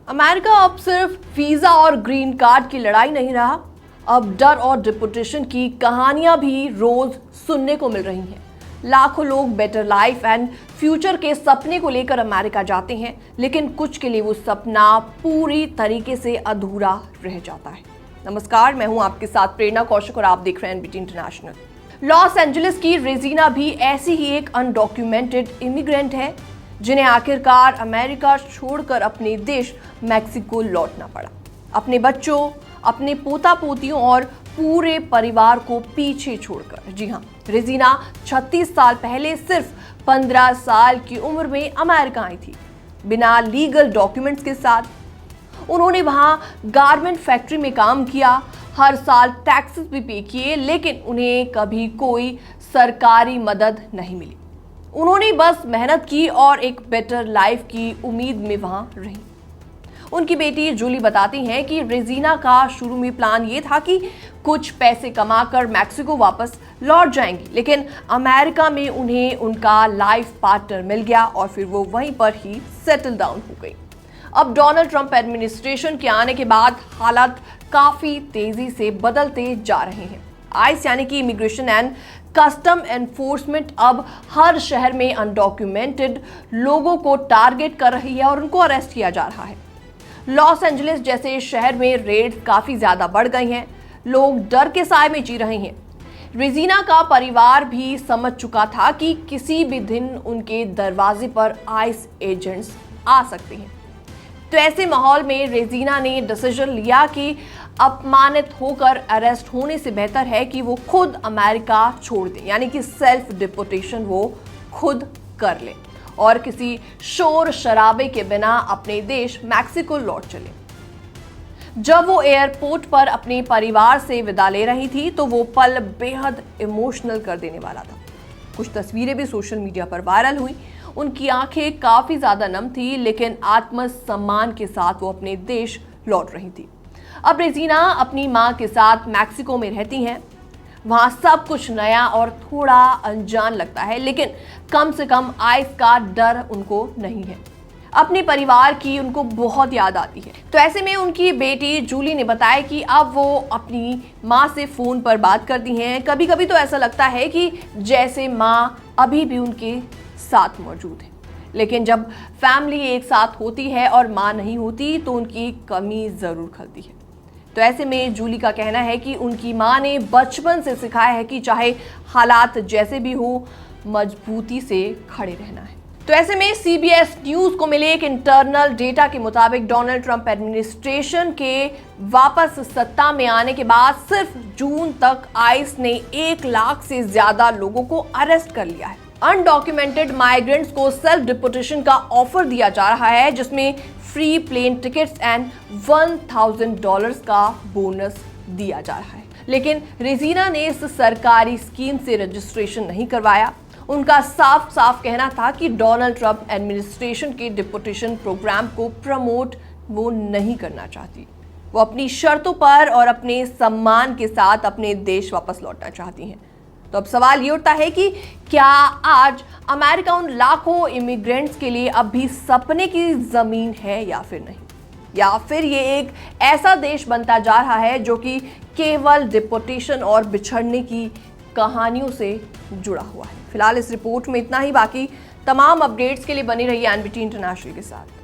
America अब सिर्फ visa और ग्रीन कार्ड की लड़ाई नहीं रहा, अब डर और डिपोटेशन की कहानियां भी रोज सुनने को मिल रही हैं। लाखों लोग बेटर लाइफ एंड फ्यूचर के सपने को लेकर अमेरिका जाते हैं, लेकिन कुछ के लिए वो सपना पूरी तरीके से अधूरा रह जाता है। नमस्कार, मैं हूं आपके साथ प्रेरणा कौशिक और आप देख रहे हैं एनबीटी इंटरनेशनल। लॉस एंजलिस की रेजिना भी ऐसी ही एक अनडॉक्यूमेंटेड इमिग्रेंट है, जिन्हें आखिरकार अमेरिका छोड़कर अपने देश मैक्सिको लौटना पड़ा। अपने बच्चों, अपने पोता पोतियों और पूरे परिवार को पीछे छोड़कर। जी हाँ, रेजिना 36 साल पहले सिर्फ 15 साल की उम्र में अमेरिका आई थी, बिना लीगल डॉक्यूमेंट्स के साथ। उन्होंने वहां गारमेंट फैक्ट्री में काम किया, हर साल टैक्सेस भी पे किए, लेकिन उन्हें कभी कोई सरकारी मदद नहीं मिली। उन्होंने बस मेहनत की और एक बेटर लाइफ की उम्मीद में वहां रही। उनकी बेटी जूली बताती हैं कि रेजिना का शुरू में प्लान ये था कि कुछ पैसे कमाकर मैक्सिको वापस लौट जाएंगी, लेकिन अमेरिका में उन्हें उनका लाइफ पार्टनर मिल गया और फिर वो वहीं पर ही सेटल डाउन हो गई। अब डोनाल्ड ट्रंप एडमिनिस्ट्रेशन के आने के बाद हालात काफी तेजी से बदलते जा रहे हैं। आइस यानी कि इमिग्रेशन एंड कस्टम एनफोर्समेंट अब हर शहर में अनडॉक्यूमेंटेड लोगों को टारगेट कर रही है और उनको अरेस्ट किया जा रहा है। लॉस एंजलिस जैसे शहर में रेड काफी ज्यादा बढ़ गई हैं, लोग डर के साए में जी रहे हैं। रेजिना का परिवार भी समझ चुका था कि किसी भी दिन उनके दरवाजे पर आइस एजेंट्स आ सकते हैं। तो ऐसे माहौल में रेजिना ने डिसीजन लिया कि अपमानित होकर अरेस्ट होने से बेहतर है कि वो खुद अमेरिका छोड़ दें, यानी कि सेल्फ डिपोटेशन वो खुद कर ले और किसी शोर शराबे के बिना अपने देश मैक्सिको लौट चले। जब वो एयरपोर्ट पर अपने परिवार से विदा ले रही थी तो वो पल बेहद इमोशनल कर देने वाला था। कुछ तस्वीरें भी सोशल मीडिया पर वायरल हुई। उनकी आंखें काफी ज्यादा नम थी, लेकिन आत्मसम्मान के साथ वो अपने देश लौट रही थी। अब रेजिना अपनी मां के साथ मैक्सिको में रहती हैं। वहां सब कुछ नया और थोड़ा अनजान लगता है, लेकिन कम से कम आइस का डर उनको नहीं है। अपने परिवार की उनको बहुत याद आती है। तो ऐसे में उनकी बेटी जूली ने बताया कि अब वो अपनी माँ से फोन पर बात करती हैं। कभी कभी तो ऐसा लगता है कि जैसे माँ अभी भी उनके साथ मौजूद है, लेकिन जब फैमिली एक साथ होती है और माँ नहीं होती तो उनकी कमी जरूर खलती है। तो ऐसे में जूली का कहना है कि उनकी माँ ने बचपन से सिखाया है कि चाहे हालात जैसे भी हो, मजबूती से खड़े रहना है। तो ऐसे में सीबीएस न्यूज को मिले एक इंटरनल डेटा के मुताबिक डोनाल्ड ट्रंप एडमिनिस्ट्रेशन के वापस सत्ता में आने के बाद सिर्फ जून तक आइस ने 1 लाख से ज्यादा लोगों को अरेस्ट कर लिया है। अनडॉक्यूमेंटेड माइग्रेंट्स को सेल्फ डिपोटेशन का ऑफर दिया जा रहा है, जिसमें फ्री प्लेन टिकट्स एंड $1000 का बोनस दिया जा रहा है। लेकिन रेजिना ने इस सरकारी स्कीम से रजिस्ट्रेशन नहीं करवाया। उनका साफ साफ कहना था कि डोनाल्ड ट्रंप एडमिनिस्ट्रेशन के डिपोटेशन प्रोग्राम को प्रमोट वो नहीं करना चाहती। वो अपनी शर्तों पर और अपने सम्मान के साथ अपने देश वापस लौटना चाहती हैं। तो अब सवाल ये उठता है कि क्या आज अमेरिका उन लाखों इमिग्रेंट्स के लिए अब भी सपने की जमीन है या फिर नहीं, या फिर ये एक ऐसा देश बनता जा रहा है जो कि केवल डिपोटेशन और बिछड़ने की कहानियों से जुड़ा हुआ है। फिलहाल इस रिपोर्ट में इतना ही। बाकी तमाम अपडेट्स के लिए बनी रहिए एनबीटी इंटरनेशनल के साथ।